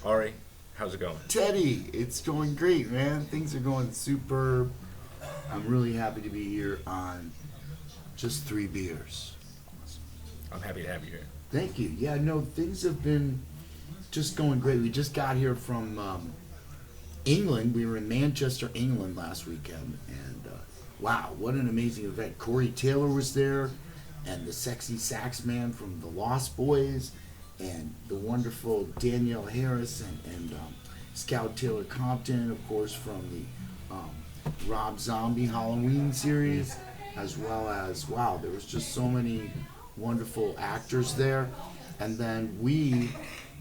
Ari, how's it going? Teddy, it's going great, man. Things are going superb. I'm really happy to be here on just 3 beers. I'm happy to have you here. Thank you. Yeah, no, things have been just going great. We just got here from England. We were in Manchester, England last weekend, and wow, what an amazing event. Corey Taylor was there, and the sexy sax man from the Lost Boys, and the wonderful Danielle Harris, and Scout Taylor Compton, of course, from the Rob Zombie Halloween series, as well as, wow, there was just so many wonderful actors there. And then we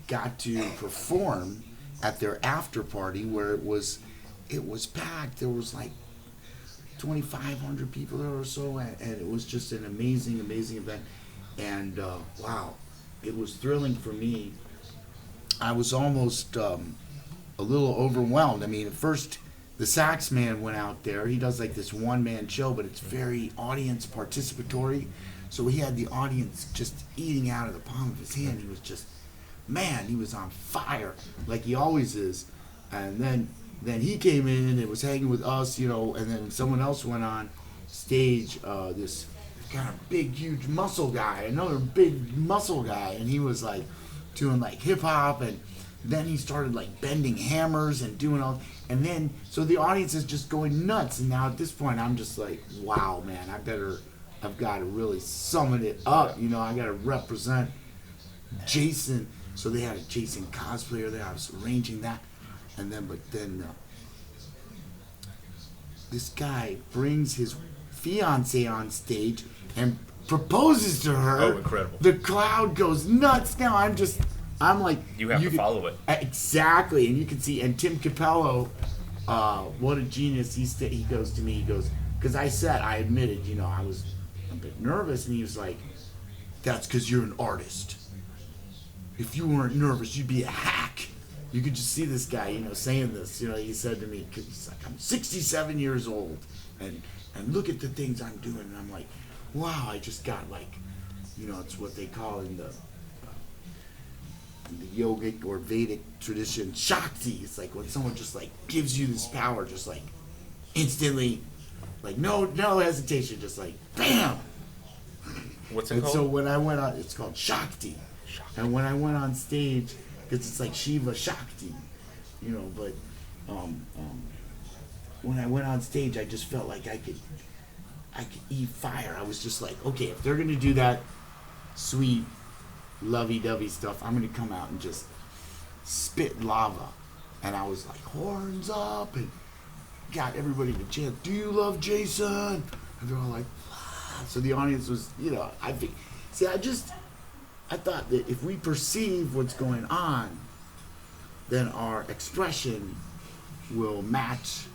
got to perform at their after party where it was packed. There was like 2,500 people there or so, and it was just an amazing, amazing event. And wow, it was thrilling for me. I was almost a little overwhelmed. I mean, at first, the sax man went out there. He does like this one-man show, but it's very audience participatory. So he had the audience just eating out of the palm of his hand. He was just, man, he was on fire, like he always is. And then he came in and was hanging with us, and then someone else went on stage, this kind of big, huge muscle guy, another big muscle guy, and he was like doing like hip hop, and then he started like bending hammers and doing all, and then so the audience is just going nuts. And now at this point, I'm just like, wow, man, I've got to really summon it up. I got to represent Jason. So they had a Jason cosplayer there. I was arranging that, but then this guy brings his fiance on stage and proposes to her. Oh, incredible. The crowd goes nuts. Now I'm like, You have to follow it. Exactly, and you can see. And Tim Capello, what a genius! He goes to me. He goes, because I admitted, I was a bit nervous, and he was like, "That's because you're an artist. If you weren't nervous, you'd be a hack." You could just see this guy, saying this. He said to me, because he's like, "I'm 67 years old, and look at the things I'm doing." And I'm like, "Wow, I just got like, it's what they call in the yogic or Vedic tradition, Shakti. It's like when someone just like gives you this power, just like instantly, like no hesitation, just like bam." What's it And called? so when I went on, it's called Shakti. And when I went on stage, because it's like Shiva Shakti, but when I went on stage, I just felt like I could eat fire. I was just like, okay, if they're gonna do that sweet lovey-dovey stuff, I'm gonna come out and just spit lava. And I was like, horns up, and got everybody to chant, "Do you love Jason?" And they're all like, "Ah." So the audience was, I think, see, I thought that if we perceive what's going on, then our expression will match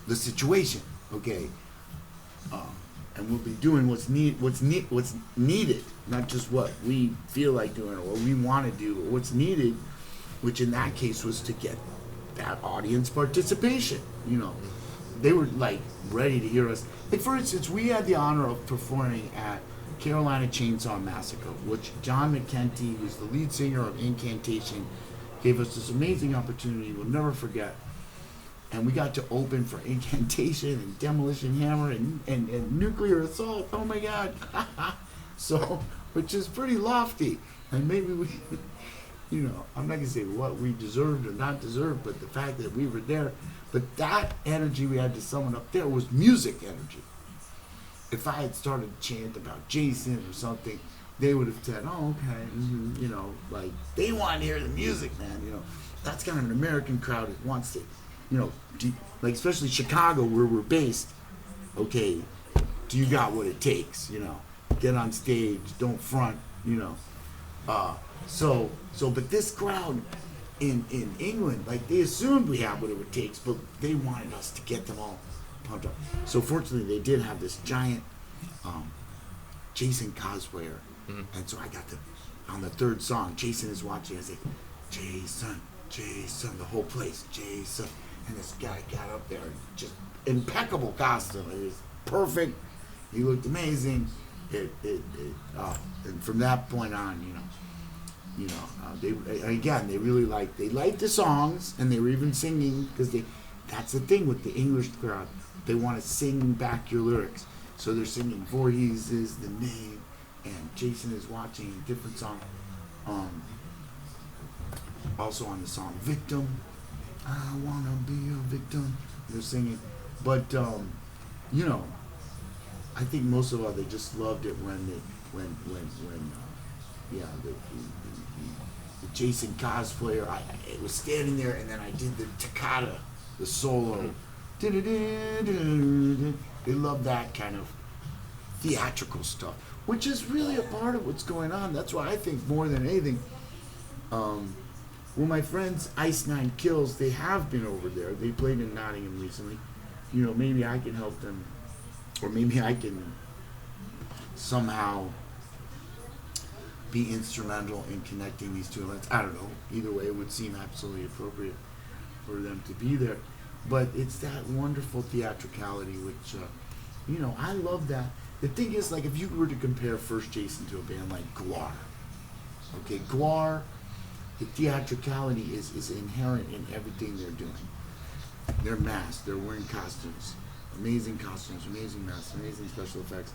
the situation, okay? And we'll be doing what's needed, not just what we feel like doing or what we want to do, or what's needed, which in that case was to get that audience participation. They were like ready to hear us. Like, for instance, we had the honor of performing at Carolina Chainsaw Massacre, which John McKenty, who's the lead singer of Incantation, gave us this amazing opportunity we'll never forget. And we got to open for Incantation and Demolition Hammer and Nuclear Assault. Oh my God. So, which is pretty lofty. And maybe we, I'm not going to say what we deserved or not deserved, but the fact that we were there. But that energy we had to summon up there was music energy. If I had started to chant about Jason or something, they would have said, "Oh, okay," like they want to hear the music, man. That's kind of an American crowd that wants to, like especially Chicago where we're based. Okay, do you got what it takes? Get on stage, don't front. But this crowd in England, like they assumed we had what it takes, but they wanted us to get them all pumped up. So fortunately, they did have this giant Jason cosplayer, and so I got to, on the third song, Jason is watching. I say, "Jason, Jason," the whole place, "Jason," and this guy got up there, just impeccable costume. It was perfect. He looked amazing. And from that point on, you know, they really liked the songs, and they were even singing because that's the thing with the English crowd, they want to sing back your lyrics, so they're singing Voorhees is the name, and Jason is watching, different song, also on the song Victim, I wanna be a victim, they're singing, but you know, I think most of all they just loved it when the Jason cosplayer, it was standing there, and then I did the toccata, the solo. They love that kind of theatrical stuff, which is really a part of what's going on. That's why I think more than anything, well, my friends Ice Nine Kills, they have been over there. They played in Nottingham recently. You know, maybe I can help them, or maybe I can somehow be instrumental in connecting these two events. I don't know. Either way, it would seem absolutely appropriate for them to be there. But it's that wonderful theatricality, which, you know, I love that. The thing is, like, if you were to compare First Jason to a band like Guar, okay, Guar, the theatricality is inherent in everything they're doing. They're masked, they're wearing costumes, amazing masks, amazing special effects,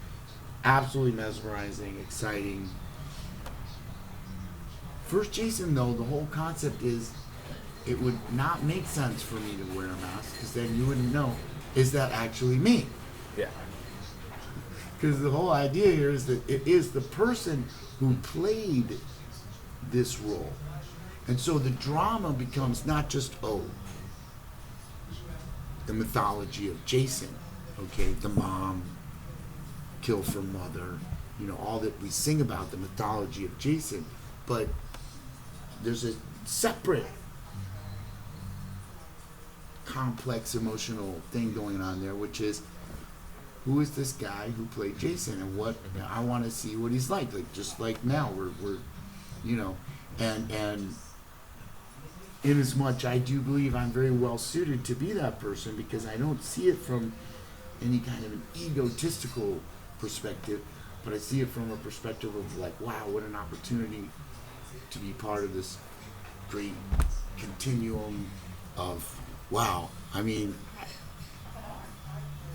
absolutely mesmerizing, exciting. First Jason, though, the whole concept is it would not make sense for me to wear a mask, because then you wouldn't know, is that actually me? Yeah. Because the whole idea here is that it is the person who played this role. And so the drama becomes not just, the mythology of Jason, okay, the mom killed her mother, you know, all that we sing about, the mythology of Jason, but there's a separate complex emotional thing going on there, which is, who is this guy who played Jason, and what, I want to see what he's like just like now we're you know, and in as much I do believe I'm very well suited to be that person, because I don't see it from any kind of an egotistical perspective, but I see it from a perspective of like, wow, what an opportunity to be part of this great continuum of, wow, I mean,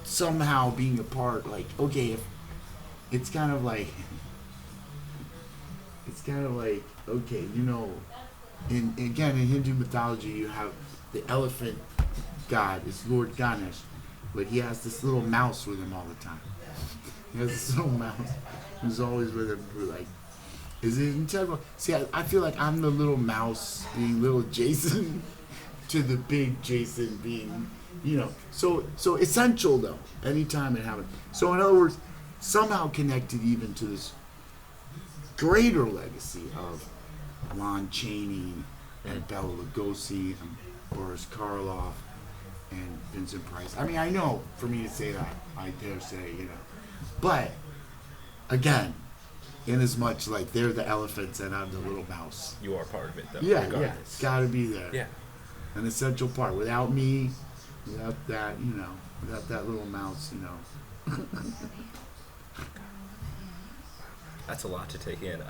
somehow being a part, like, okay, if it's kind of like, okay, you know, in Hindu mythology, you have the elephant god is Lord Ganesh, but he has this little mouse with him all the time. He has this little mouse who's always with him. For like, is it integral? See, I feel like I'm the little mouse being little Jason to the big Jason being, you know, so essential though. Anytime it happens. So in other words, somehow connected even to this greater legacy of Lon Chaney and Bela Lugosi and Boris Karloff and Vincent Price. I mean, I know for me to say that, I dare say, you know, but again, in as much like they're the elephants and I'm the little mouse. You are part of it, though. Yeah, regardless. yeah, it's got to be there. Yeah. An essential part. Without me, without that, you know, without that little mouse, you know. That's a lot to take in.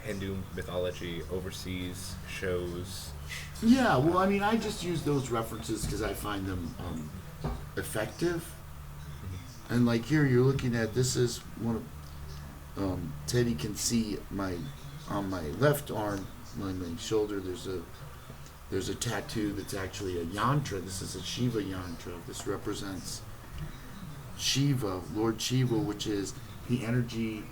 Hindu mythology, overseas shows. Yeah, well, I mean, I just use those references because I find them effective. And like here, you're looking at, this is one of Teddy can see on my left arm, my shoulder. There's a tattoo that's actually a yantra. This is a Shiva yantra. This represents Shiva, Lord Shiva, which is the energy,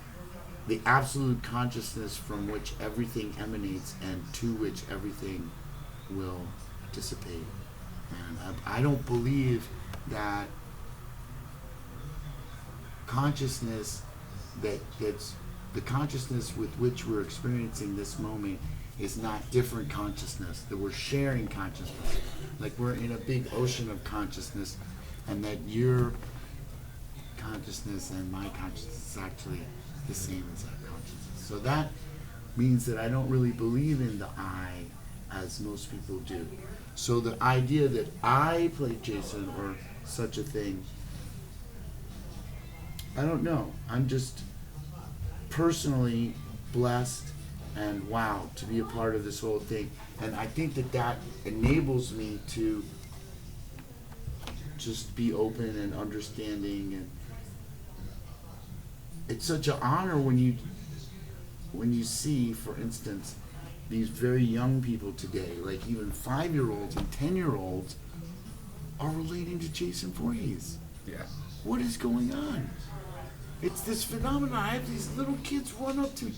the absolute consciousness from which everything emanates and to which everything will dissipate. And I don't believe that consciousness, that's the consciousness with which we're experiencing this moment is not different consciousness, that we're sharing consciousness. Like we're in a big ocean of consciousness, and that your consciousness and my consciousness is actually the same as that consciousness. So that means that I don't really believe in the I as most people do. So the idea that I played Jason or such a thing, I don't know. I'm just personally blessed and wow, to be a part of this whole thing. And I think that enables me to just be open and understanding, and it's such an honor when you see, for instance, these very young people today, like even 5-year-olds and 10-year-olds, are relating to Jason Voorhees. Yeah. What is going on? It's this phenomenon. I have these little kids run up to me,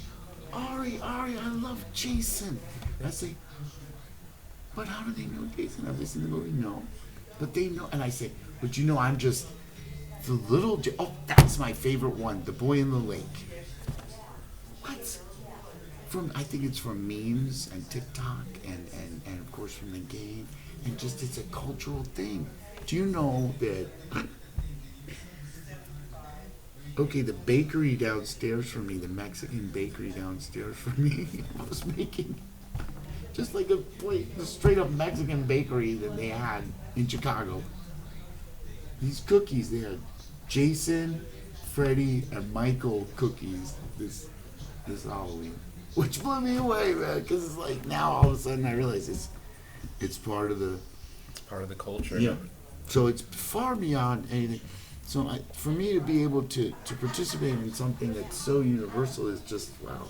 Ari, I love Jason. And I say, but how do they know Jason? Have they seen the movie? No. But they know, and I say, but you know, I'm just the little, oh, that's my favorite one, The Boy in the Lake. What? I think it's from memes and TikTok and of course from the game, and just it's a cultural thing. Do you know that, okay, the bakery downstairs from me, the Mexican bakery downstairs from me, I was making just like a straight up Mexican bakery that they had in Chicago. These cookies, they had Jason, Freddie, and Michael cookies this Halloween, which blew me away, man. Because it's like now all of a sudden I realize it's part of the culture. Yeah. So it's far beyond anything. So for me to be able to participate in something that's so universal is just wow,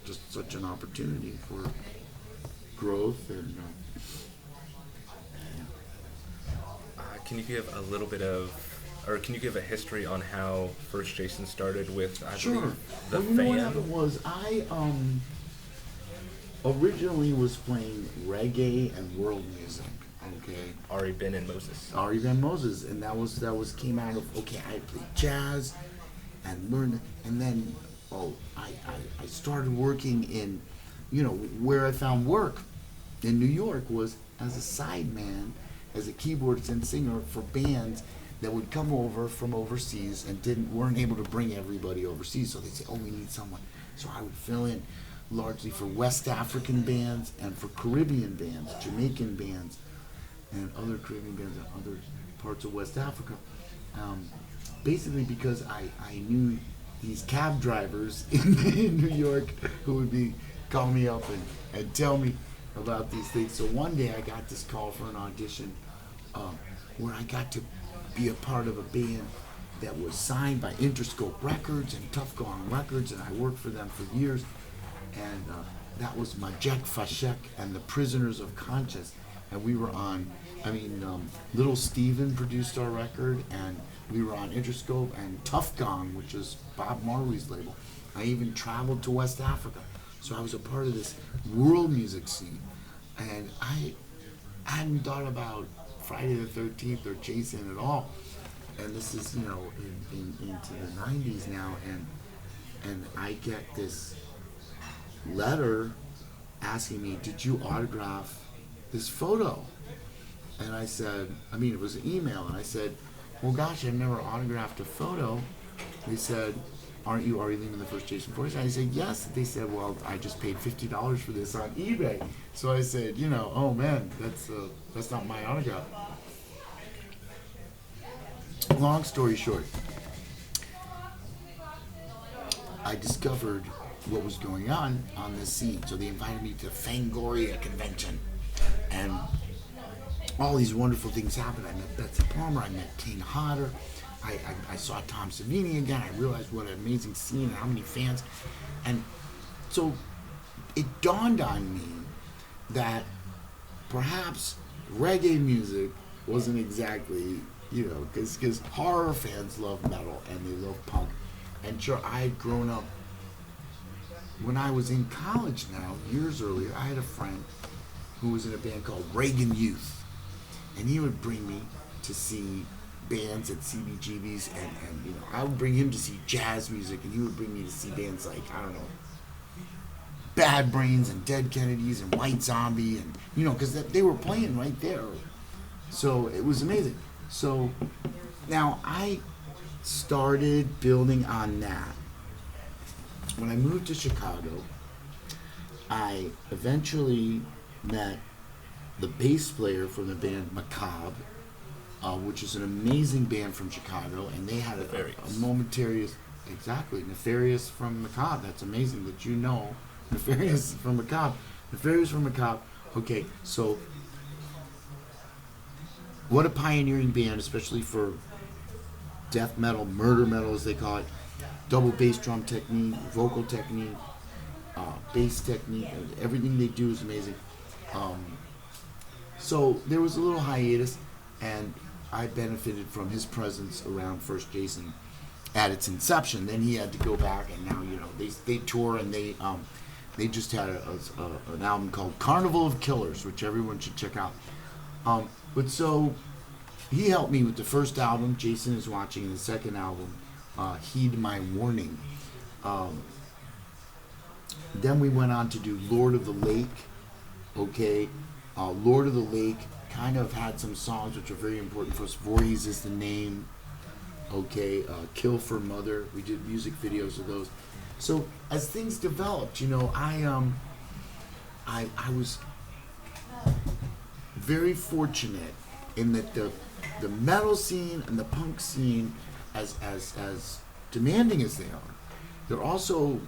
just such an opportunity for growth and. Can you give a little bit of, or can you give a history on how first Jason started with, I believe, the well, you know what fan? happened was I originally was playing reggae and world music. Okay. Ari Ben and Moses. Ari Ben Moses, and that was came out of okay. I played jazz and learned, and then I started working in, where I found work in New York was as a sideman, as a keyboardist and singer for bands that would come over from overseas and weren't able to bring everybody overseas, so they'd say, oh, we need someone. So I would fill in largely for West African bands and for Caribbean bands, Jamaican bands, and other Caribbean bands in other parts of West Africa. Basically because I knew these cab drivers in New York who would call me up and tell me about these things. So one day I got this call for an audition where I got to be a part of a band that was signed by Interscope Records and Tough Gong Records, and I worked for them for years. And that was Majek Fashek and the Prisoners of Conscience. And we were on, Little Steven produced our record, and we were on Interscope and Tough Gong, which is Bob Marley's label. I even traveled to West Africa. So I was a part of this world music scene. And I hadn't thought about Friday the 13th or Jason at all. And this is, into the 90s now. And I get this letter asking me, did you autograph this photo? And I said, it was an email. And I said, well, gosh, I've never autographed a photo. They said, aren't you Ari Lehman, the first Jason Voorhees? I said, yes. They said, well, I just paid $50 for this on eBay. So I said, oh man, that's not my autograph. Long story short, I discovered what was going on this scene. So they invited me to Fangoria convention, and all these wonderful things happened. I met Betsy Palmer, I met Kane Hodder, I saw Tom Savini again. I realized what an amazing scene and how many fans. And so it dawned on me that perhaps reggae music wasn't exactly, because horror fans love metal and they love punk. And sure, I had grown up, when I was in college now, years earlier, I had a friend who was in a band called Reagan Youth. And he would bring me to see bands at CBGB's, and I would bring him to see jazz music, and he would bring me to see bands like, Bad Brains and Dead Kennedys and White Zombie, and because they were playing right there. So it was amazing. So now I started building on that. When I moved to Chicago, I eventually met the bass player from the band Macabre, which is an amazing band from Chicago, and they had a momentary exactly. Nefarious from Macabre. That's amazing that you know Nefarious from Macabre. Nefarious from Macabre. Okay, so what a pioneering band, especially for death metal, murder metal as they call it. Double bass drum technique, vocal technique, bass technique. Everything they do is amazing. Um, so there was a little hiatus, and I benefited from his presence around First Jason at its inception. Then he had to go back, and now they tour, and they just had an album called Carnival of Killers, which everyone should check out. But so he helped me with the first album, Jason Is Watching, and the second album, Heed My Warning. Then we went on to do Lord of the Lake. Okay, Lord of the Lake kind of had some songs which are very important for us. Voorhees is the name. Okay, Kill for Mother. We did music videos of those. So as things developed, I was very fortunate in that the metal scene and the punk scene, as demanding as they are, they're also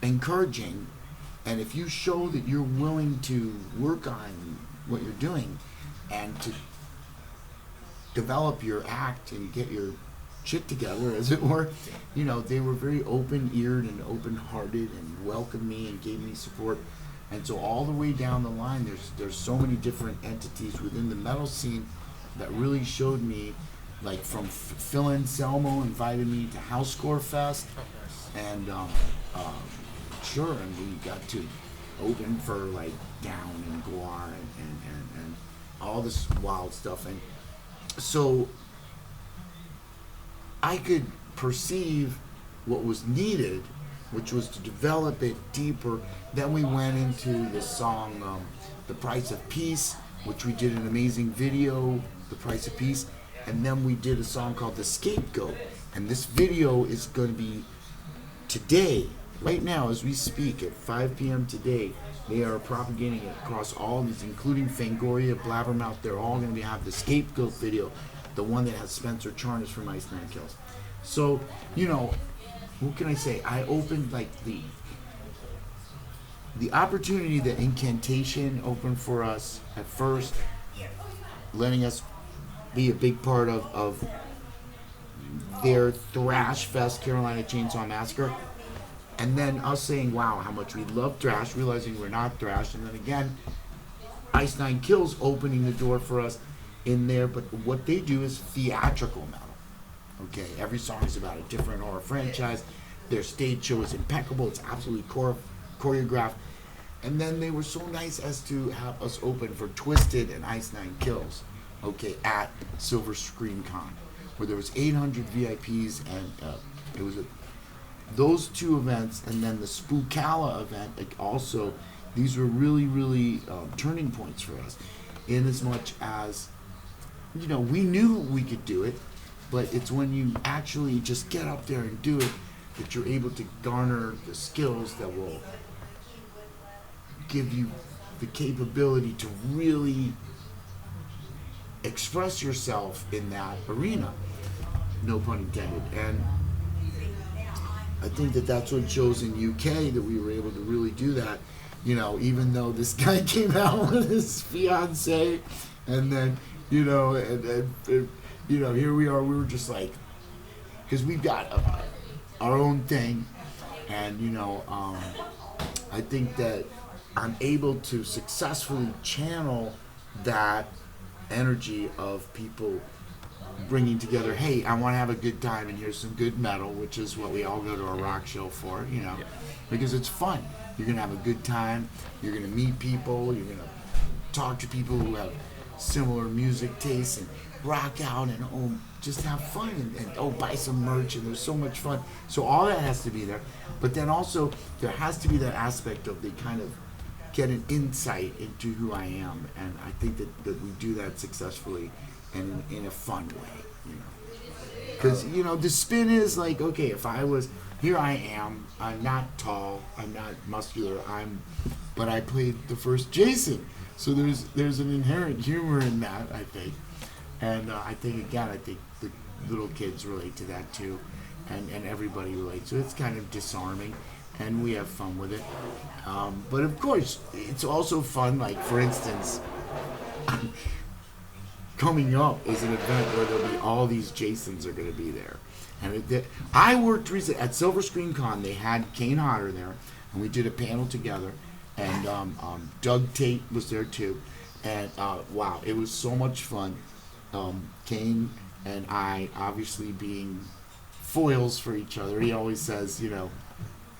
encouraging. And if you show that you're willing to work on what you're doing and to develop your act and get your shit together, as it were, they were very open-eared and open-hearted and welcomed me and gave me support. And so all the way down the line, there's so many different entities within the metal scene that really showed me, like from Phil Anselmo invited me to Housecore Fest, and sure, and we got to open for like Down and Guar and all this wild stuff, and so I could perceive what was needed, which was to develop it deeper. Then we went into the song The Price of Peace, which we did an amazing video, The Price of Peace, and then we did a song called The Scapegoat, and this video is going to be today, right now as we speak, at 5 p.m. today. They are propagating it across all these, including Fangoria, Blabbermouth. They're all going to have the Scapegoat video, the one that has Spencer Charnas from Ice Nine Kills. So, what can I say? I opened like the opportunity that Incantation opened for us at first, letting us be a big part of their thrash fest, Carolina Chainsaw Massacre. And then us saying, wow, how much we love thrash, realizing we're not thrash. And then again, Ice Nine Kills opening the door for us in there. But what they do is theatrical metal. Okay, every song is about a different horror franchise. Their stage show is impeccable. It's absolutely choreographed. And then they were so nice as to have us open for Twisted and Ice Nine Kills, okay, at Silver Scream Con, where there was 800 VIPs, and it was those two events, and then the Spookala event. Like also, these were really, really turning points for us, in as much as we knew we could do it, but it's when you actually just get up there and do it that you're able to garner the skills that will give you the capability to really express yourself in that arena, no pun intended. And I think that that's what shows in UK that we were able to really do that, even though this guy came out with his fiance, and then here we are, we were just like, because we've got our own thing, and I think that I'm able to successfully channel that energy of people bringing together, hey, I want to have a good time, and here's some good metal, which is what we all go to a rock show for, because it's fun. You're going to have a good time, you're going to meet people, you're going to talk to people who have similar music tastes, and rock out, and just have fun, and buy some merch, and there's so much fun. So all that has to be there, but then also there has to be that aspect of they kind of get an insight into who I am, and I think that we do that successfully and in a fun way, because the spin is like, okay, if I was here, I am, I'm not tall, I'm not muscular, but I played the first Jason, so there's an inherent humor in that, I think. And I think the little kids relate to that too. and everybody relates. So it's kind of disarming, and we have fun with it. But of course, it's also fun. Like for instance, coming up is an event where there'll be all these Jasons are going to be there. And I worked recently at Silver Screen Con. They had Kane Hodder there, and we did a panel together. And Doug Tate was there too. And wow, it was so much fun. Kane and I obviously being foils for each other. He always says,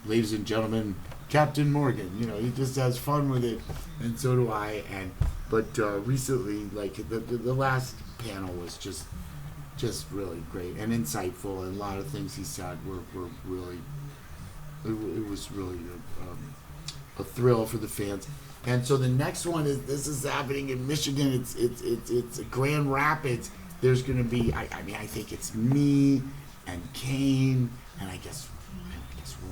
ladies and gentlemen, Captain Morgan. He just has fun with it, and so do I. But recently, like the last panel was just really great and insightful, and a lot of things he said were really. It was really a thrill for the fans. And so the next one is happening in Michigan. It's Grand Rapids. There's going to be I think it's me and Kane, and I guess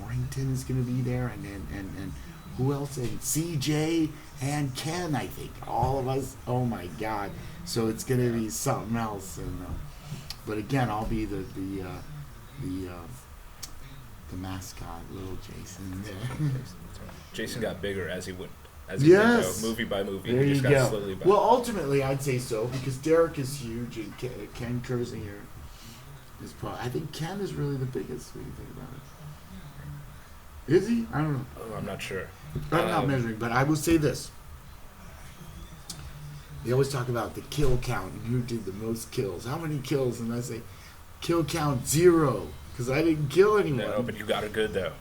Warrington is going to be there, and who else? And CJ and Ken, I think. All of us. Oh my God! So it's going to be something else. And but again, I'll be the mascot, little Jason. Jason got bigger as he went. Yes. Went, movie by movie. There He just you got go. slowly better. Well, ultimately, I'd say so because Derek is huge and Ken Kersinger is probably. I think Ken is really the biggest when you think about it. Is he? I don't know. Oh, I'm not sure. I'm not measuring, but I will say this. They always talk about the kill count and who did the most kills. How many kills? And I say, kill count 0 because I didn't kill anyone. No, but you got her good though.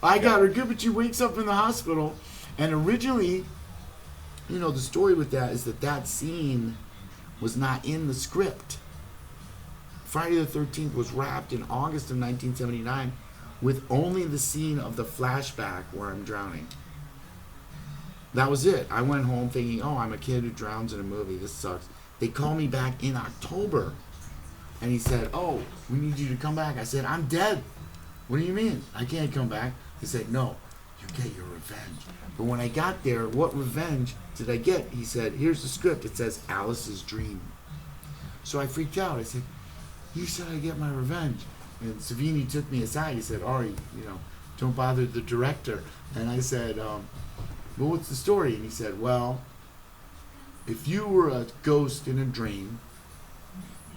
I got her good, but she wakes up in the hospital. And originally, the story with that is that scene was not in the script. Friday the 13th was wrapped in August of 1979 with only the scene of the flashback where I'm drowning. That was it. I went home thinking, oh, I'm a kid who drowns in a movie. This sucks. They called me back in October. And he said, oh, we need you to come back. I said, I'm dead. What do you mean? I can't come back. He said, no, you get your revenge. But when I got there, what revenge did I get? He said, here's the script. It says Alice's dream. So I freaked out. I said, you said I get my revenge. And Savini took me aside. He said, Ari, don't bother the director. And I said, well, what's the story? And he said, well, if you were a ghost in a dream,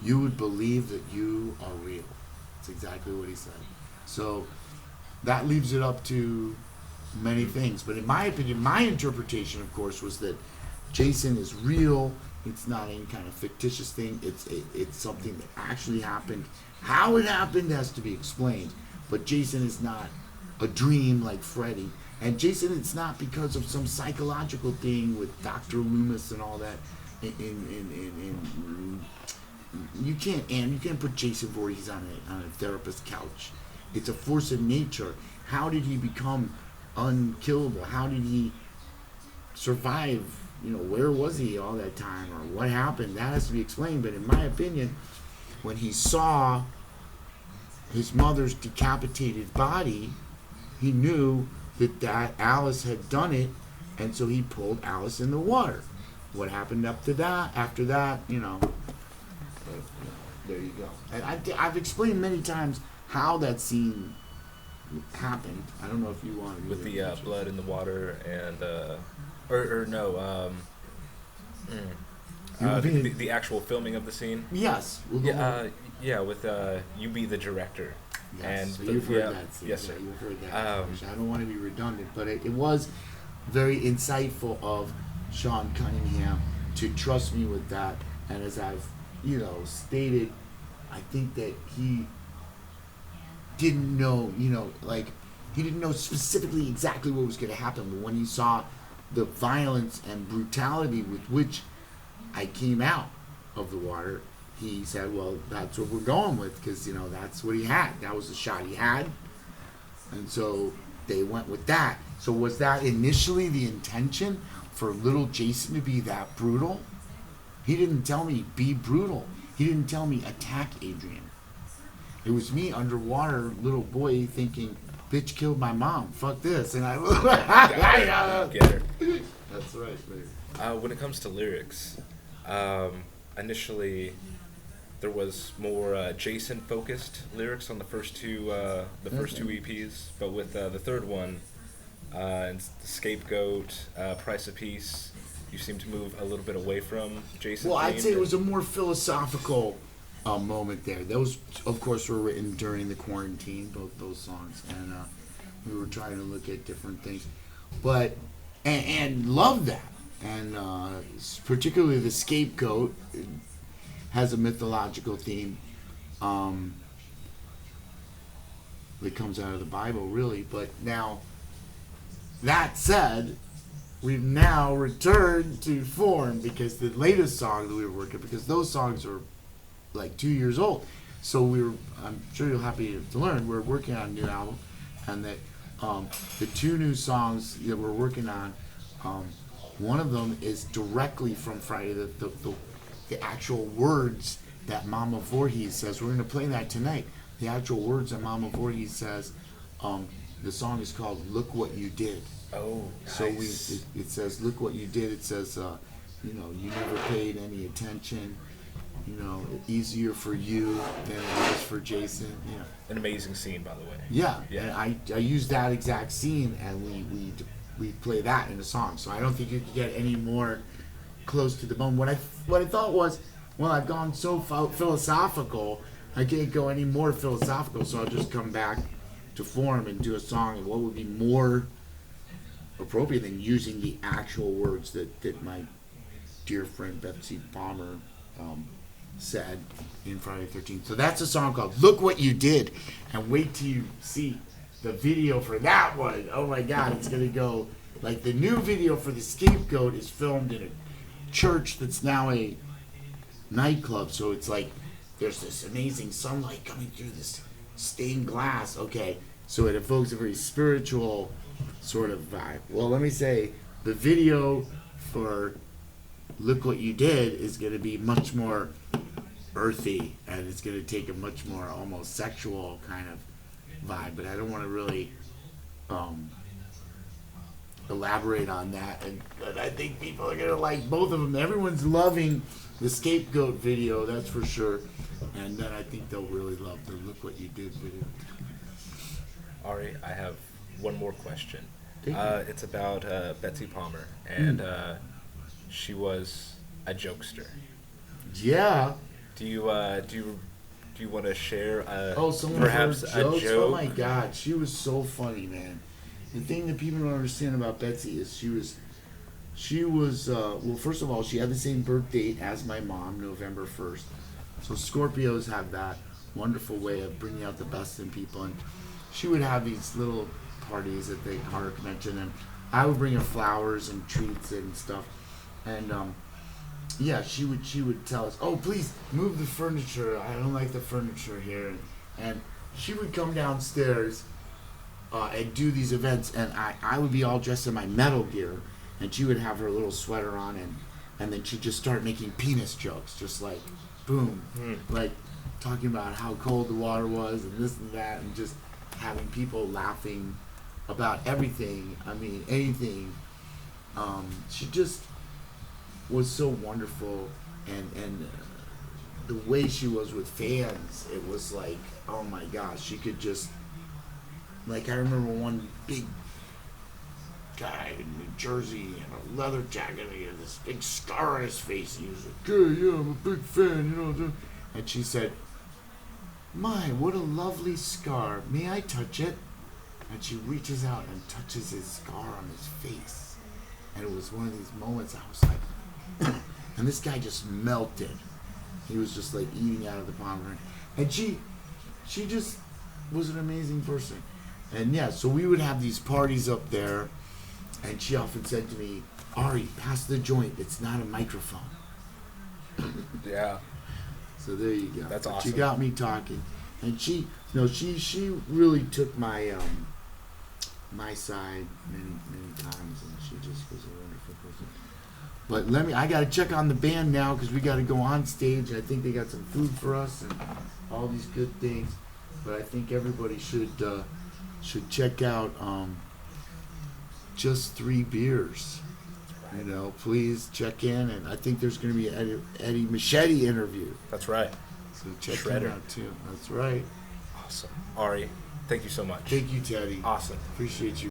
you would believe that you are real. That's exactly what he said. So that leaves it up to many things. But in my opinion, my interpretation, of course, was that Jason is real. It's not any kind of fictitious thing. It's something that actually happened. How it happened has to be explained. But Jason is not a dream like Freddy. And Jason, it's not because of some psychological thing with Dr. Loomis and all that. You can't put Jason Voorhees on a therapist's couch. It's a force of nature. How did he become unkillable? How did he survive? Where was he all that time, or what happened? That has to be explained. But in my opinion, when he saw his mother's decapitated body, he knew that Alice had done it, and so he pulled Alice in the water. What happened after that, But, there you go. And I've explained many times how that scene happened. I don't know if you want to. With the blood in the water and the actual filming of the scene. Yes. With you be the director. Yes. And so you've heard that scene. Yes, sir. Yeah, you've heard that. I don't want to be redundant, but it was very insightful of Sean Cunningham to trust me with that. And as I've stated, I think that he didn't know, he didn't know specifically exactly what was going to happen. But when he saw the violence and brutality with which I came out of the water, he said, well, that's what we're going with, because, that's what he had. That was the shot he had. And so they went with that. So was that initially the intention for little Jason to be that brutal? He didn't tell me, be brutal. He didn't tell me, attack Adrian. It was me, underwater, little boy, thinking, bitch killed my mom. Fuck this. And I Get her. That's right, baby. When it comes to lyrics, initially, there was more Jason focused lyrics on the first two EPs, but with the third one, and Scapegoat, Price of Peace, you seem to move a little bit away from Jason. Well, I'd say it was a more philosophical moment there. Those, of course, were written during the quarantine, both those songs, and we were trying to look at different things, but and love that, and particularly the Scapegoat has a mythological theme that comes out of the Bible, really. But now, that said, we've now returned to form because the latest song that we were working, because those songs are like 2 years old. So I'm sure you're happy to learn, we're working on a new album, and that the two new songs that we're working on, one of them is directly from Friday, the actual words that Mama Voorhees says. We're going to play that tonight. The actual words that Mama Voorhees says. The song is called "Look What You Did." Oh, nice. So it says, "Look what you did." It says, you never paid any attention. Easier for you than it is for Jason. Yeah. An amazing scene, by the way. Yeah. Yeah. And I used that exact scene, and we play that in the song. So I don't think you could get any more close to the bone. What I thought was, well, I've gone so philosophical, I can't go any more philosophical. So I'll just come back to form and do a song. And what would be more appropriate than using the actual words that my dear friend Betsy Palmer said in Friday the 13th. So that's a song called "Look What You Did," and wait till you see the video for that one. Oh my God, it's gonna go like the new video for the Scapegoat is filmed in a church that's now a nightclub. So it's like there's this amazing sunlight coming through this stained glass. Okay, so it evokes a very spiritual sort of vibe. Well, let me say the video for "Look What You Did" is going to be much more earthy, and it's going to take a much more almost sexual kind of vibe, but I don't want to really elaborate on that, but I think people are going to like both of them. Everyone's loving the Scapegoat video, that's for sure, and then I think they'll really love the "Look What You Did" video. Ari, I have one more question. It's about Betsy Palmer, and she was a jokester. Yeah. Do you want to share perhaps a joke? Oh my God, she was so funny, man. The thing that people don't understand about Betsy is she was well, first of all, she had the same birth date as my mom, November 1st. So Scorpios have that wonderful way of bringing out the best in people, and she would have these little parties at the horror convention, and I would bring her flowers and treats and stuff, and yeah, she would tell us, "Oh, please move the furniture. I don't like the furniture here." And she would come downstairs and do these events, and I would be all dressed in my metal gear, and she would have her little sweater on, and then she'd just start making penis jokes, just like, boom, like talking about how cold the water was and this and that, and just having people laughing about everything. I mean, anything. She just was so wonderful, and the way she was with fans, it was like, oh my gosh, she could just, like, I remember one big guy in New Jersey in a leather jacket, and he had this big scar on his face, and he was like, yeah, I'm a big fan, and she said, "My, what a lovely scar, may I touch it?" And she reaches out and touches his scar on his face, and it was one of these moments I was like, and this guy just melted. He was just like eating out of the palm of her hand. And she just was an amazing person. And yeah, so we would have these parties up there, and she often said to me, "Ari, pass the joint. It's not a microphone." Yeah. So there you go. That's awesome. She got me talking, and she really took my my side many times, and she just was a wonderful person. But I got to check on the band now because we got to go on stage. I think they got some food for us and all these good things. But I think everybody should check out Just Three Beers. Please check in, and I think there's going to be an Eddie Machete interview. That's right. So check Shredder. him out too. That's right. Awesome. Ari, thank you so much. Thank you, Teddy. Awesome. Appreciate you.